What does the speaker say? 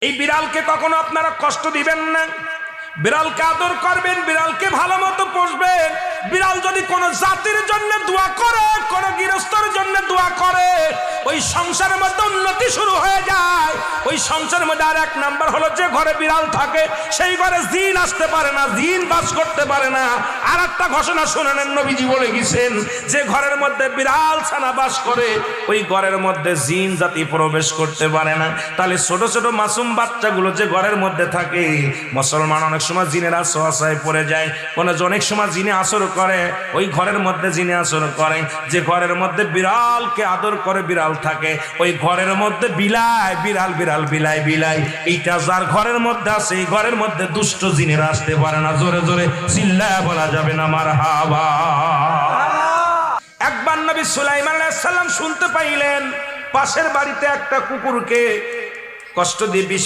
এই বিড়ালকে কখনো আপনারা কষ্ট দিবেন না, বিড়ালকে আদর করবেন, বিড়ালকে ভালো মতো পুষবেন। বিড়াল যদি কোনো জাতির জন্য দোয়া করে, কোনো গৃহস্থর জন্য দোয়া করে, ওই সংসারের মধ্যে উন্নতি শুরু হয়ে যায়। ওই সংসারের মধ্যে আর এক নাম্বার হলো, যে ঘরে বিড়াল থাকে সেই ঘরে জিন আসতে পারে না, জিন বাস করতে পারে না। আর একটা ঘোষণা শুনে নেন, নবীজি বলে গেছেন, যে ঘরের মধ্যে বিড়াল ছানা বাস করে ওই ঘরের মধ্যে জিন জাতি প্রবেশ করতে পারে না। তাহলে ছোট ছোট মাসুম বাচ্চাগুলো যে ঘরের মধ্যে থাকে, মুসলমান অনেক সময় জিনের আশ্রয় পড়ে যায়, অনেক সময় জিনে আসর করে, ওই ঘরের মধ্যে জিনে আসর করে। যে ঘরের মধ্যে বিড়ালকে আদর করে বিড়াল থাকে, ওই ঘরের মধ্যে বিলাই বিড়াল বিড়াল বিলাই বিলাই, এইটা যার ঘরের মধ্যে আছে এই ঘরের মধ্যে দুষ্ট জিনেরা আসতে পারে না। জোরে জোরে চিল্লায় বলা যাবে না মারহাবা। একবার নবী সুলাইমান আলাইহিস সালাম শুনতে পাইলেন পাশের বাড়িতে একটা কুকুরকে কষ্ট দিয়ে বিষ